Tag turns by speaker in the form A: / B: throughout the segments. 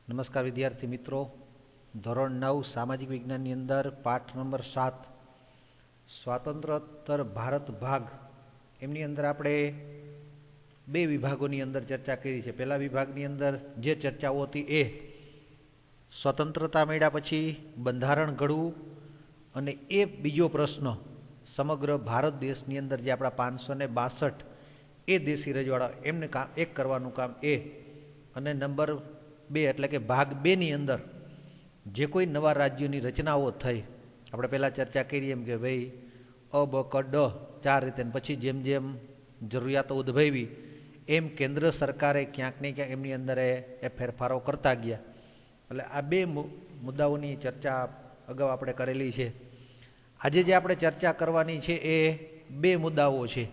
A: નમસ્કાર વિદ્યાર્થી મિત્રો, ધોરણ 9 સામાજિક વિજ્ઞાનની અંદર પાઠ નંબર 7 સ્વાતંત્રોત્તર ભારત ભાગ, એમની અંદર આપણે બે વિભાગોની અંદર ચર્ચા કરી છે. પહેલા વિભાગની અંદર જે ચર્ચાઓ હતી એ સ્વતંત્રતા મળ્યા પછી બંધારણ ઘડવું, અને એ બીજો પ્રશ્ન સમગ્ર ભારત દેશની અંદર જે આપણા 562 એ દેશી રજવાડા એમને એક કરવાનું કામ એ, અને નંબર 2 એટલે કે ભાગ 2 ની અંદર જે કોઈ નવા રાજ્યોની રચનાઓ થઈ. આપણે પહેલાં ચર્ચા કરી એમ કે ભાઈ અ બ ક ડ 4 રીતે, પછી જેમ જેમ જરૂરિયાતો ઉદ્ભવી એમ કેન્દ્ર સરકારે ક્યાંક ને ક્યાંક એમની અંદર એ ફેરફારો કરતા ગયા. એટલે આ બે મુદ્દાઓની ચર્ચા અગાઉ આપણે કરેલી છે. આજે જે આપણે ચર્ચા કરવાની છે એ બે મુદ્દાઓ છે.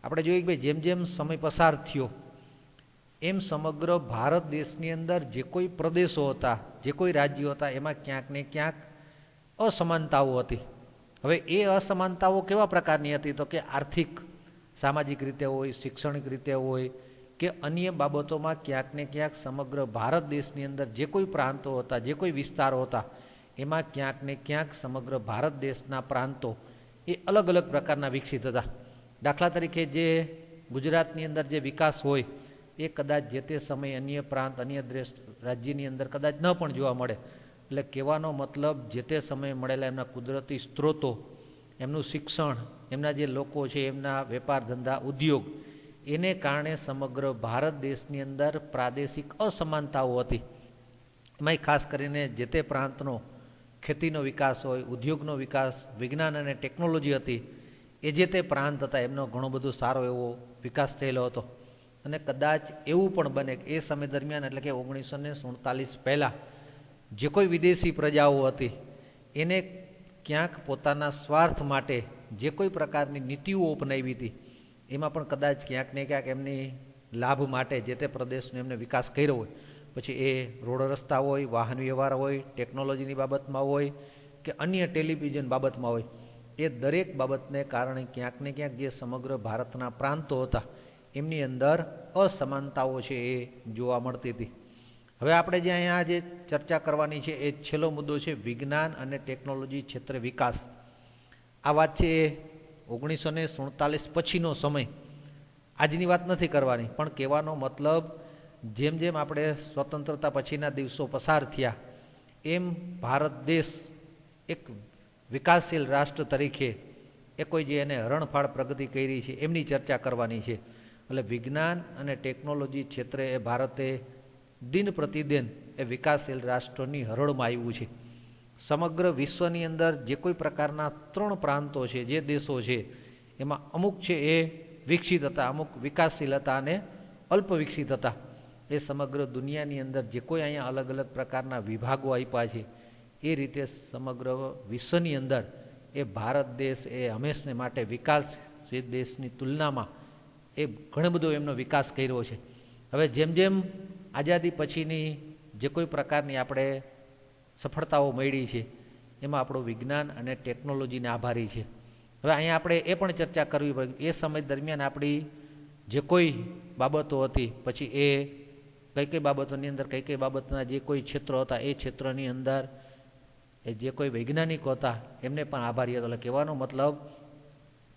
A: આપણે જોઈએ કે ભાઈ જેમ જેમ સમય પસાર થયો એમ સમગ્ર ભારત દેશની અંદર જે કોઈ પ્રદેશો હતા, જે કોઈ રાજ્યો હતા, એમાં ક્યાંક ને ક્યાંક અસમાનતાઓ હતી. હવે એ અસમાનતાઓ કેવા પ્રકારની હતી? તો કે આર્થિક સામાજિક રીતે હોય, શૈક્ષણિક રીતે હોય કે અન્ય બાબતોમાં ક્યાંક ને ક્યાંક સમગ્ર ભારત દેશની અંદર જે કોઈ પ્રાંતો હતા, જે કોઈ વિસ્તારો હતા, એમાં ક્યાંક ને ક્યાંક સમગ્ર ભારત દેશના પ્રાંતો એ અલગ અલગ પ્રકારના વિકસિત હતા. દાખલા તરીકે જે ગુજરાતની અંદર જે વિકાસ હોય એ કદાચ જે તે સમયે અન્ય પ્રાંત, અન્ય દેશ રાજ્યની અંદર કદાચ ન પણ જોવા મળે. એટલે કહેવાનો મતલબ જે તે સમયે મળેલા એમના કુદરતી સ્ત્રોતો, એમનું શિક્ષણ, એમના જે લોકો છે, એમના વેપાર ધંધા ઉદ્યોગ, એને કારણે સમગ્ર ભારત દેશની અંદર પ્રાદેશિક અસમાનતાઓ હતી. એમાંય ખાસ કરીને જે તે પ્રાંતનો ખેતીનો વિકાસ હોય, ઉદ્યોગનો વિકાસ, વિજ્ઞાન અને ટેકનોલોજી હતી, એ જે તે પ્રાંત હતા એમનો ઘણો બધો સારો એવો વિકાસ થયેલો હતો. અને કદાચ એવું પણ બને કે એ સમય દરમિયાન એટલે કે 1947 પહેલાં જે કોઈ વિદેશી પ્રજાઓ હતી એને ક્યાંક પોતાના સ્વાર્થ માટે જે કોઈ પ્રકારની નીતિઓ અપનાવી હતી, એમાં પણ કદાચ ક્યાંક ને ક્યાંક એમની લાભ માટે જે તે પ્રદેશનો એમને વિકાસ કર્યો હોય. પછી એ રોડ રસ્તા હોય, વાહન વ્યવહાર હોય, ટેકનોલોજીની બાબતમાં હોય કે અન્ય ટેલિવિઝન બાબતમાં હોય, એ દરેક બાબતને કારણે ક્યાંક ને ક્યાંક જે સમગ્ર ભારતના પ્રાંતો હતા એમની અંદર અસમાનતાઓ છે એ જોવા મળતી હતી. હવે આપણે જે અહીંયા જે ચર્ચા કરવાની છે એ છેલ્લો મુદ્દો છે વિજ્ઞાન અને ટેકનોલોજી ક્ષેત્રે વિકાસ. આ વાત છે એ 1947 પછીનો સમય, આજની વાત નથી કરવાની, પણ કહેવાનો મતલબ જેમ જેમ આપણે સ્વતંત્રતા પછીના દિવસો પસાર થયા એમ ભારત દેશ એક વિકાસશીલ રાષ્ટ્ર તરીકે એ કોઈ જે એને હરણફાળ પ્રગતિ કરી છે એમની ચર્ચા કરવાની છે. એટલે વિજ્ઞાન અને ટેકનોલોજી ક્ષેત્રે એ ભારતે દિન પ્રતિદિન એ વિકાસશીલ રાષ્ટ્રોની હરોળમાં આવ્યું છે. સમગ્ર વિશ્વની અંદર જે કોઈ પ્રકારના 3 પ્રાંતો છે, જે દેશો છે, એમાં અમુક છે એ વિકસિત હતા, અમુક વિકાસશીલ હતા અને અલ્પ વિકસિત હતા. એ સમગ્ર દુનિયાની અંદર જે કોઈ અહીંયા અલગ અલગ પ્રકારના વિભાગો આપ્યા છે એ રીતે સમગ્ર વિશ્વની અંદર એ ભારત દેશ એ હંમેશને માટે વિકાસશીલ દેશની તુલનામાં એ ઘણો બધો એમનો વિકાસ કર્યો છે. હવે જેમ જેમ આઝાદી પછીની જે કોઈ પ્રકારની આપણે સફળતાઓ મળી છે એમાં આપણું વિજ્ઞાન અને ટેકનોલોજીને આભારી છે. હવે અહીંયા આપણે એ પણ ચર્ચા કરવી પડે એ સમય દરમિયાન આપણી જે કોઈ બાબતો હતી, પછી એ કઈ કઈ બાબતોની અંદર કઈ કઈ બાબતના જે કોઈ ક્ષેત્રો હતા એ ક્ષેત્રની અંદર એ જે કોઈ વૈજ્ઞાનિકો હતા એમને પણ આભારી હતો. એટલે કહેવાનો મતલબ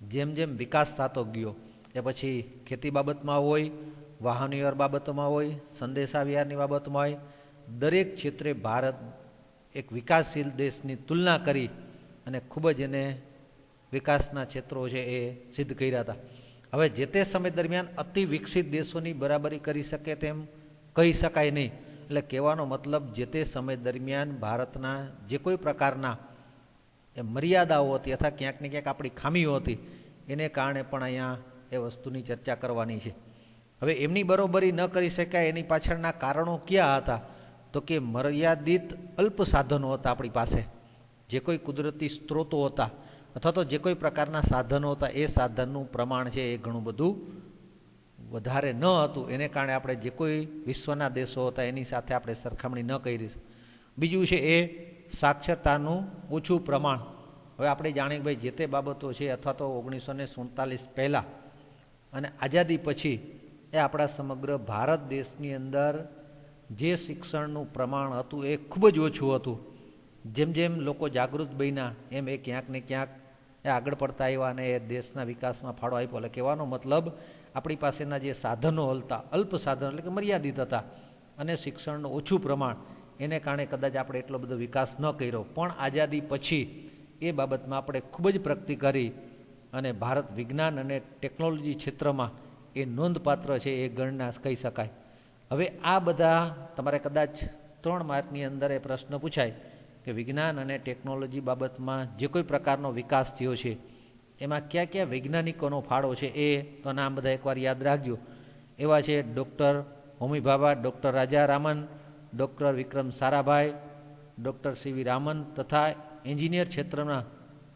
A: જેમ જેમ વિકાસ થતો ગયો એ પછી ખેતી બાબતમાં હોય, વાહન વ્યવહાર બાબતોમાં હોય, સંદેશા વ્યવહારની બાબતમાં હોય, દરેક ક્ષેત્રે ભારત એક વિકાસશીલ દેશની તુલના કરી અને ખૂબ જ એને વિકાસના ક્ષેત્રો છે એ સિદ્ધ કર્યા હતા. હવે જે તે સમય દરમિયાન અતિ વિકસિત દેશોની બરાબરી કરી શકે તેમ કહી શકાય નહીં. એટલે કહેવાનો મતલબ જે તે સમય દરમિયાન ભારતના જે કોઈ પ્રકારના એ મર્યાદાઓ હતી અથવા ક્યાંક ને ક્યાંક આપણી ખામીઓ હતી એને કારણે પણ અહીંયા એ વસ્તુની ચર્ચા કરવાની છે. હવે એમની બરોબરી ન કરી શકાય એની પાછળના કારણો ક્યાં હતા? તો કે મર્યાદિત અલ્પ સાધનો હતા આપણી પાસે. જે કોઈ કુદરતી સ્ત્રોતો હતા અથવા તો જે કોઈ પ્રકારના સાધનો હતા એ સાધનનું પ્રમાણ છે એ ઘણું બધું વધારે ન હતું. એને કારણે આપણે જે કોઈ વિશ્વના દેશો હતા એની સાથે આપણે સરખામણી ન કરી. બીજું છે એ સાક્ષરતાનું ઓછું પ્રમાણ. હવે આપણે જાણીએ કે ભાઈ જે તે બાબતો છે અથવા તો 1947 પહેલાં અને આઝાદી પછી એ આપણા સમગ્ર ભારત દેશની અંદર જે શિક્ષણનું પ્રમાણ હતું એ ખૂબ જ ઓછું હતું. જેમ જેમ લોકો જાગૃત બન્યા એમ એ ક્યાંક ને ક્યાંક એ આગળ પડતા આવ્યા અને એ દેશના વિકાસમાં ફાળો આપ્યો. એટલે કહેવાનો મતલબ આપણી પાસેના જે સાધનો હતા, અલ્પ સાધનો એટલે કે મર્યાદિત હતા, અને શિક્ષણનું ઓછું પ્રમાણ, એને કારણે કદાચ આપણે એટલો બધો વિકાસ ન કર્યો. પણ આઝાદી પછી એ બાબતમાં આપણે ખૂબ જ પ્રગતિ કરી અને ભારત વિજ્ઞાન અને ટેકનોલોજી ક્ષેત્રમાં એ નોંધપાત્ર છે, એ ગણના કહી શકાય. હવે આ બધા તમારે કદાચ 3 માર્કની અંદર એ પ્રશ્ન પૂછાય કે વિજ્ઞાન અને ટેકનોલોજી બાબતમાં જે કોઈ પ્રકારનો વિકાસ થયો છે એમાં કયા કયા વૈજ્ઞાનિકોનો ફાળો છે, એ તો નામ બધા એકવાર યાદ રાખજો. એવા છે ડૉક્ટર હોમી ભાભા, ડૉક્ટર રાજા Raman, doctor Vikram Sarabhai, doctor C V Raman તથા એન્જિનિયર ક્ષેત્રના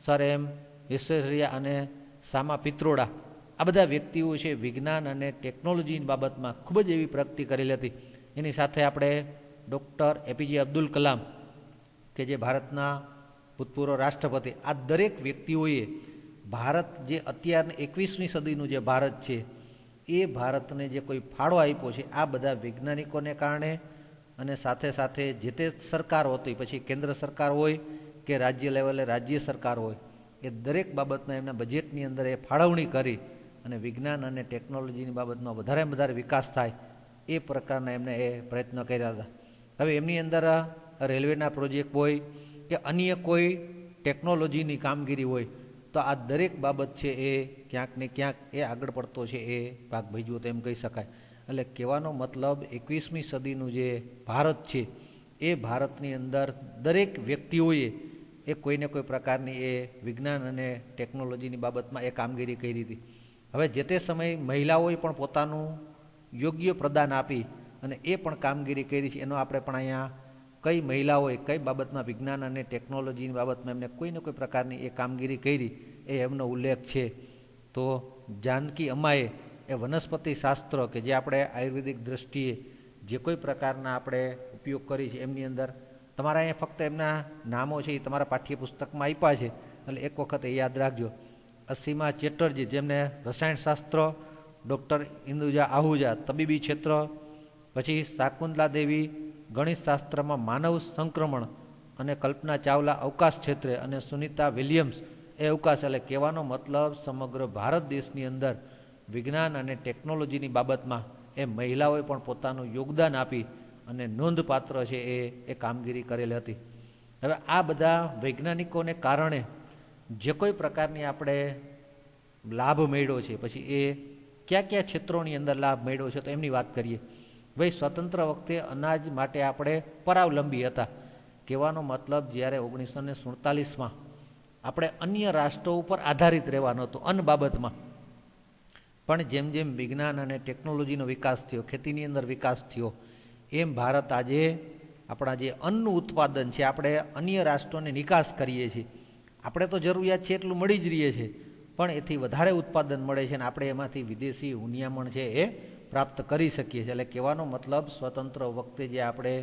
A: સર એમ વિશ્વેશ્વરૈયા અને સામા પિત્રોડા. આ બધા વ્યક્તિઓ છે વિજ્ઞાન અને ટેકનોલોજીની બાબતમાં ખૂબ જ એવી પ્રગતિ કરેલી હતી. એની સાથે આપણે ડૉક્ટર એપીજે અબ્દુલ કલામ કે જે ભારતના ભૂતપૂર્વ રાષ્ટ્રપતિ, આ દરેક વ્યક્તિઓએ ભારત જે અત્યારની 21મી સદીનું જે ભારત છે એ ભારતને જે કોઈ ફાળો આપ્યો છે આ બધા વૈજ્ઞાનિકોને કારણે, અને સાથે સાથે જે તે સરકાર હોતી, પછી કેન્દ્ર સરકાર હોય કે રાજ્ય લેવલે રાજ્ય સરકાર હોય, એ દરેક બાબતમાં એમના બજેટની અંદર એ ફાળવણી કરી અને વિજ્ઞાન અને ટેકનોલોજીની બાબતમાં વધારે વધારે વિકાસ થાય એ પ્રકારના એમને એ પ્રયત્નો કર્યા હતા. હવે એમની અંદર રેલવેના પ્રોજેક્ટ હોય કે અન્ય કોઈ ટેકનોલોજીની કામગીરી હોય, તો આ દરેક બાબત છે એ ક્યાંક ને ક્યાંક એ આગળ પડતો છે એ ભાગ ભજવ્યો તો એમ કહી શકાય. એટલે કહેવાનો મતલબ 21મી સદીનું જે ભારત છે એ ભારતની અંદર દરેક વ્યક્તિઓએ એ કોઈને કોઈ પ્રકારની એ વિજ્ઞાન અને ટેકનોલોજીની બાબતમાં એ કામગીરી કરી હતી. હવે જે તે સમયે મહિલાઓએ પણ પોતાનું યોગ્ય પ્રદાન આપી અને એ પણ કામગીરી કરી છે. એનો આપણે પણ અહીંયા કઈ મહિલાઓએ કઈ બાબતમાં વિજ્ઞાન અને ટેકનોલોજીની બાબતમાં એમને કોઈને કોઈ પ્રકારની એ કામગીરી કરી એ એમનો ઉલ્લેખ છે. તો જાનકી અમાએ એ વનસ્પતિ શાસ્ત્ર કે જે આપણે આયુર્વેદિક દ્રષ્ટિએ જે કોઈ પ્રકારના આપણે ઉપયોગ કરી છે એમની અંદર તમારા અહીંયા ફક્ત એમના નામો છે એ તમારા પાઠ્યપુસ્તકમાં આપ્યા છે, એટલે એક વખત એ યાદ રાખજો. અસીમા ચેટર્જી જેમને રસાયણશાસ્ત્ર, ડૉક્ટર ઇન્દુજા આહુજા તબીબી ક્ષેત્ર, પછી શાકુંતલા દેવી ગણિતશાસ્ત્રમાં માનવ સંક્રમણ, અને કલ્પના ચાવલા અવકાશ ક્ષેત્રે, અને સુનિતા વિલિયમ્સ એ અવકાશ. એટલે કહેવાનો મતલબ સમગ્ર ભારત દેશની અંદર વિજ્ઞાન અને ટેકનોલોજીની બાબતમાં એ મહિલાઓએ પણ પોતાનું યોગદાન આપી અને નોંધપાત્ર છે એ કામગીરી કરેલી હતી. હવે આ બધા વૈજ્ઞાનિકોને કારણે જે કોઈ પ્રકારની આપણે લાભ મળ્યો છે, પછી એ કયા કયા ક્ષેત્રોની અંદર લાભ મળ્યો છે તો એમની વાત કરીએ. ભાઈ સ્વતંત્ર વખતે અનાજ માટે આપણે પરાવલંબી હતા. કહેવાનો મતલબ જ્યારે 1947માં આપણે અન્ય રાષ્ટ્રો ઉપર આધારિત રહેવાનું હતું અન્ન બાબતમાં. પણ જેમ જેમ વિજ્ઞાન અને ટેકનોલોજીનો વિકાસ થયો, ખેતીની અંદર વિકાસ થયો, એમ ભારત આજે આપણા જે અન્નનું ઉત્પાદન છે આપણે અન્ય રાષ્ટ્રોને નિકાસ કરીએ છીએ. આપણે તો જરૂરિયાત છે એટલું મળી જ રહીએ છીએ, પણ એથી વધારે ઉત્પાદન મળે છે અને આપણે એમાંથી વિદેશી હુનિયામણ છે એ પ્રાપ્ત કરી શકીએ છીએ. એટલે કહેવાનો મતલબ સ્વતંત્ર વખતે જે આપણે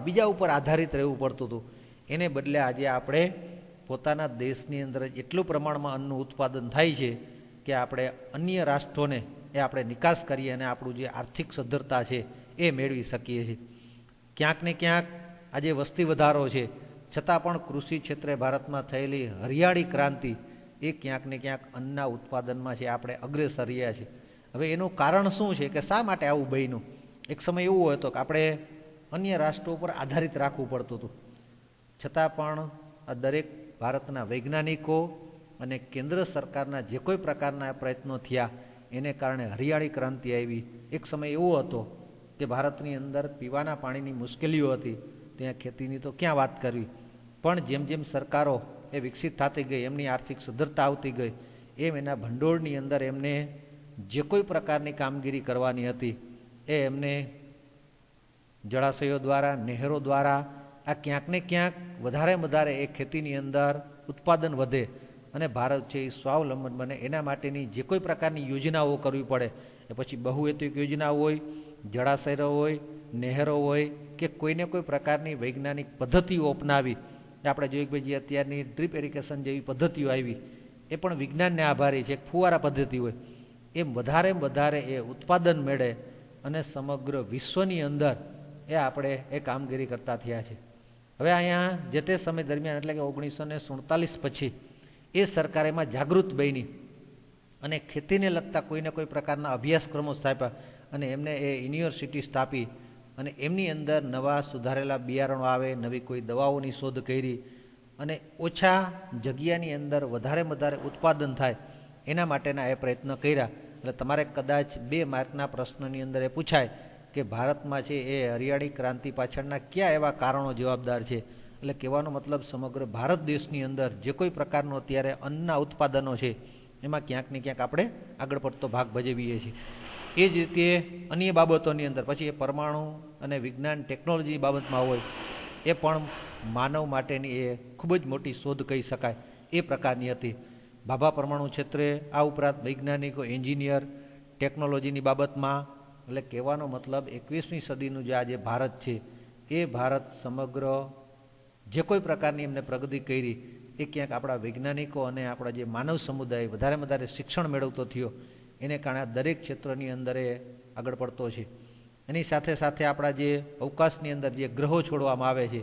A: બીજા ઉપર આધારિત રહેવું પડતું હતું, એને બદલે આજે આપણે પોતાના દેશની અંદર એટલું પ્રમાણમાં અન્નનું ઉત્પાદન થાય છે કે આપણે અન્ય રાષ્ટ્રોને એ આપણે નિકાસ કરીએ અને આપણું જે આર્થિક સદ્ધરતા છે એ મેળવી શકીએ છીએ. ક્યાંક ને ક્યાંક આજે વસ્તી વધારો છે, છતાં પણ કૃષિ ક્ષેત્રે ભારતમાં થયેલી હરિયાળી ક્રાંતિ એ ક્યાંક ને ક્યાંક અન્નના ઉત્પાદનમાં છે આપણે અગ્રેસર રહ્યા છે. હવે એનું કારણ શું છે કે શા માટે આવું બન્યું? એક સમય એવો હતો કે આપણે અન્ય રાષ્ટ્રો ઉપર આધારિત રાખવું પડતું હતું, છતાં પણ આ દરેક ભારતના વૈજ્ઞાનિકો અને કેન્દ્ર સરકારના જે કોઈ પ્રકારના પ્રયત્નો થયા એને કારણે હરિયાળી ક્રાંતિ આવી. એક સમય એવો હતો કે ભારતની અંદર પીવાના પાણીની મુશ્કેલીઓ હતી, ત્યાં ખેતીની તો ક્યાં વાત કરવી. પણ જેમ જેમ સરકારો એ વિકસિત થતી ગઈ, એમની આર્થિક સદ્ધરતા આવતી ગઈ, એમ એના ભંડોળની અંદર એમને જે કોઈ પ્રકારની કામગીરી કરવાની હતી એ એમને જળાશયો દ્વારા, નહેરો દ્વારા આ ક્યાંક ને ક્યાંક વધારે એ ખેતીની અંદર ઉત્પાદન વધે અને ભારત છે એ સ્વાવલંબન બને. એના માટેની જે કોઈ પ્રકારની યોજનાઓ કરવી પડે, એ પછી બહુહેતુક યોજના હોય, જળાશયો હોય, નહેરો હોય કે કોઈને કોઈ પ્રકારની વૈજ્ઞાનિક પદ્ધતિઓ અપનાવી. આપણે જોઈએ કે ભાઈ જે અત્યારની ડ્રીપ ઇરિગેશન જેવી પદ્ધતિઓ આવી એ પણ વિજ્ઞાનને આભારી છે. એક ફુવારા પદ્ધતિ હોય, એમ વધારે એ ઉત્પાદન મેળે અને સમગ્ર વિશ્વની અંદર એ આપણે એ કામગીરી કરતા થયા છે. હવે અહીંયા જે તે સમય દરમિયાન એટલે કે 1947 પછી એ સરકાર એમાં જાગૃત બની અને ખેતીને લગતા કોઈને કોઈ પ્રકારના અભ્યાસક્રમો સ્થાપ્યા અને એમને એ યુનિવર્સિટી સ્થાપી અને એમની અંદર નવા સુધારેલા બિયારણો આવે, નવી કોઈ દવાઓની શોધ કરી અને ઓછા જગ્યાની અંદર વધારે ઉત્પાદન થાય એના માટેના એ પ્રયત્ન કર્યા. એટલે તમારે કદાચ 2 માર્કના પ્રશ્નની અંદર એ પૂછાય કે ભારતમાં છે એ હરિયાળી ક્રાંતિ પાછળના કયા એવા કારણો જવાબદાર છે. એટલે કહેવાનો મતલબ સમગ્ર ભારત દેશની અંદર જે કોઈ પ્રકારનો અત્યારે અન્નના ઉત્પાદનો છે એમાં ક્યાંક ને ક્યાંક આપણે આગળ પડતો ભાગ ભજવીએ છીએ. એ જ રીતે અન્ય બાબતોની અંદર પછી એ પરમાણુ અને વિજ્ઞાન ટેકનોલોજી બાબતમાં હોય એ પણ માનવ માટેની એ ખૂબ જ મોટી શોધ કહી શકાય એ પ્રકારની હતી. ભાભા પરમાણુ ક્ષેત્રે આ ઉપરાંત વૈજ્ઞાનિકો, એન્જિનિયર, ટેકનોલોજીની બાબતમાં એટલે કહેવાનો મતલબ 21મી સદીનું જે આજે ભારત છે એ ભારત સમગ્ર જે કોઈ પ્રકારની એમને પ્રગતિ કરી એ ક્યાંક આપણા વૈજ્ઞાનિકો અને આપણા જે માનવ સમુદાય વધારે શિક્ષણ મેળવતો થયો એને કારણે આ દરેક ક્ષેત્રની અંદર એ આગળ પડતો છે. એની સાથે સાથે આપણા જે અવકાશની અંદર જે ગ્રહો છોડવામાં આવે છે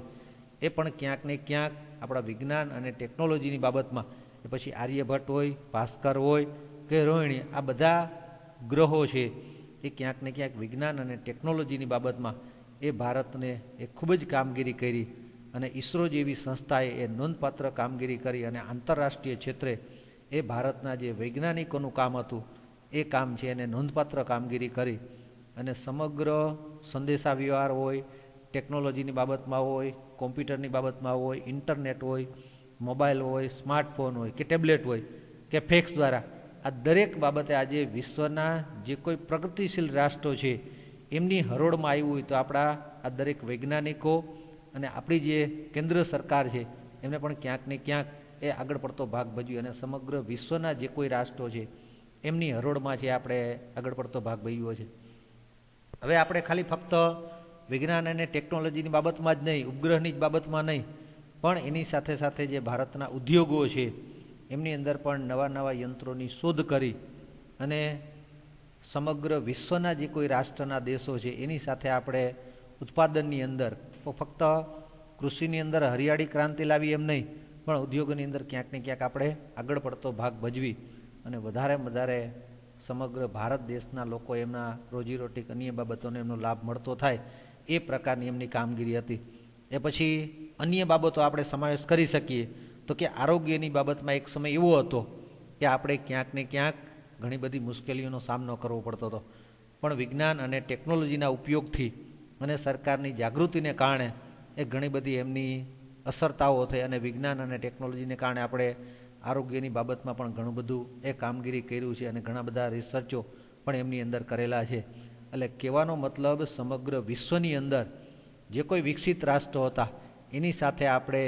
A: એ પણ ક્યાંક ને ક્યાંક આપણા વિજ્ઞાન અને ટેકનોલોજીની બાબતમાં એ પછી આર્યભટ્ટ હોય, ભાસ્કર હોય કે રોહિણી, આ બધા ગ્રહો છે એ ક્યાંક ને ક્યાંક વિજ્ઞાન અને ટેકનોલોજીની બાબતમાં એ ભારતને એ ખૂબ જ કામગીરી કરી અને ઈસરો જેવી સંસ્થાએ એ નોંધપાત્ર કામગીરી કરી અને આંતરરાષ્ટ્રીય ક્ષેત્રે એ ભારતના જે વૈજ્ઞાનિકોનું કામ હતું એ કામ છે એને નોંધપાત્ર કામગીરી કરી અને સમગ્ર સંદેશા વ્યવહાર હોય, ટેકનોલોજીની બાબતમાં હોય, કોમ્પ્યુટરની બાબતમાં હોય, ઇન્ટરનેટ હોય, મોબાઈલ હોય, સ્માર્ટફોન હોય કે ટેબ્લેટ હોય કે ફેક્સ દ્વારા આ દરેક બાબતે આજે વિશ્વના જે કોઈ પ્રગતિશીલ રાષ્ટ્રો છે એમની હરોળમાં આવ્યું હોય તો આપણા આ દરેક વૈજ્ઞાનિકો અને આપણી જે કેન્દ્ર સરકાર છે એમને પણ ક્યાંક ને ક્યાંક એ આગળ પડતો ભાગ ભજવ્યો અને સમગ્ર વિશ્વના જે કોઈ રાષ્ટ્રો છે એમની હરોળમાં છે આપણે આગળ પડતો ભાગ ભજવ્યો છે. હવે આપણે ખાલી ફક્ત વિજ્ઞાન અને ટેકનોલોજીની બાબતમાં જ નહીં, ઉપગ્રહની જ બાબતમાં નહીં, પણ એની સાથે સાથે જે ભારતના ઉદ્યોગો છે એમની અંદર પણ નવા યંત્રોની શોધ કરી અને સમગ્ર વિશ્વના જે કોઈ રાષ્ટ્રના દેશો છે એની સાથે આપણે ઉત્પાદનની અંદર ફક્ત કૃષિની અંદર હરિયાળી ક્રાંતિ લાવી એમ નહીં, પણ ઉદ્યોગોની અંદર ક્યાંક ને ક્યાંક આપણે આગળ પડતો ભાગ ભજવી અને વધારે સમગ્ર ભારત દેશના લોકો એમના રોજીરોટી અન્ય બાબતોને એમનો લાભ મળતો થાય એ પ્રકારની એમની કામગીરી હતી. એ પછી અન્ય બાબતો આપણે સમાવેશ કરી શકીએ તો કે આરોગ્યની બાબતમાં એક સમય એવો હતો કે આપણે ક્યાંક ને ક્યાંક ઘણી બધી મુશ્કેલીઓનો સામનો કરવો પડતો હતો, પણ વિજ્ઞાન અને ટેકનોલોજીના ઉપયોગથી અને સરકારની જાગૃતિને કારણે એ ઘણી બધી એમની અસરતાઓ થઈ અને વિજ્ઞાન અને ટેકનોલોજીને કારણે આપણે આરોગ્યની બાબતમાં પણ ઘણું બધું એ કામગીરી કર્યું છે અને ઘણા બધા રિસર્ચો પણ એમની અંદર કરેલા છે. એટલે કહેવાનો મતલબ સમગ્ર વિશ્વની અંદર જે કોઈ વિકસિત રાષ્ટ્રો હતા એની સાથે આપણે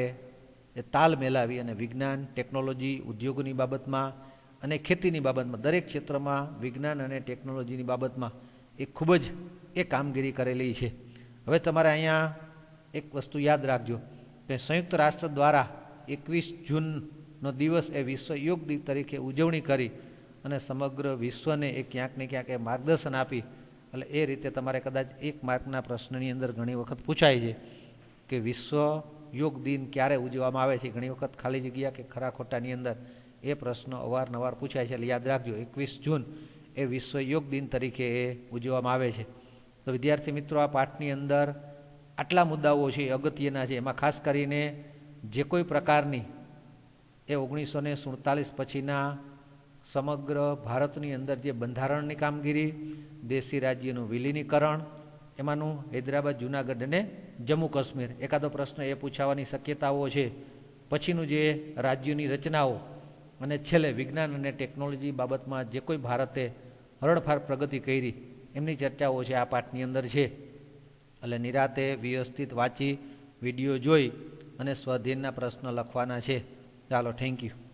A: એ તાલ મેલાવી અને વિજ્ઞાન, ટેકનોલોજી, ઉદ્યોગોની બાબતમાં અને ખેતીની બાબતમાં દરેક ક્ષેત્રમાં વિજ્ઞાન અને ટેકનોલોજીની બાબતમાં એ ખૂબ જ એ કામગીરી કરેલી છે. હવે તમારે અહીંયા એક વસ્તુ યાદ રાખજો કે સંયુક્ત રાષ્ટ્ર દ્વારા 21 જૂનનો દિવસ એ વિશ્વ યોગ દિવસ તરીકે ઉજવણી કરી અને સમગ્ર વિશ્વને એ ક્યાંક ને ક્યાંક એ માર્ગદર્શન આપી. એટલે એ રીતે તમારે કદાચ 1 માર્કના પ્રશ્નની અંદર ઘણી વખત પૂછાય છે કે વિશ્વ યોગ દિન ક્યારે ઉજવવામાં આવે છે. ઘણી વખત ખાલી જગ્યા કે ખરા ખોટાની અંદર એ પ્રશ્નો અવારનવાર પૂછાય છે. એટલે યાદ રાખજો 21 જૂન એ વિશ્વ યોગ દિન તરીકે એ ઉજવવામાં આવે છે. તો વિદ્યાર્થી મિત્રો, આ પાઠની અંદર આટલા મુદ્દાઓ છે અગત્યના છે. એમાં ખાસ કરીને જે કોઈ પ્રકારની એ 1947 પછીના સમગ્ર ભારતની અંદર જે બંધારણની કામગીરી, દેશી રાજ્યનું વિલીનીકરણ, એમાંનું હૈદરાબાદ, જૂનાગઢ અને જમ્મુ કાશ્મીર એકાદો પ્રશ્ન એ પૂછાવાની શક્યતાઓ છે. પછીનું જે રાજ્યોની રચનાઓ અને છેલ્લે વિજ્ઞાન અને ટેકનોલોજી બાબતમાં જે કોઈ ભારતે હરણફાળ પ્રગતિ કરી એમની ચર્ચાઓ છે આ પાઠની અંદર છે. એટલે નિરાતે વ્યવસ્થિત વાંચી વિડીયો જોઈ અને સ્વાધ્યાયના પ્રશ્ન લખવાના છે. ચાલો, થેન્ક યુ.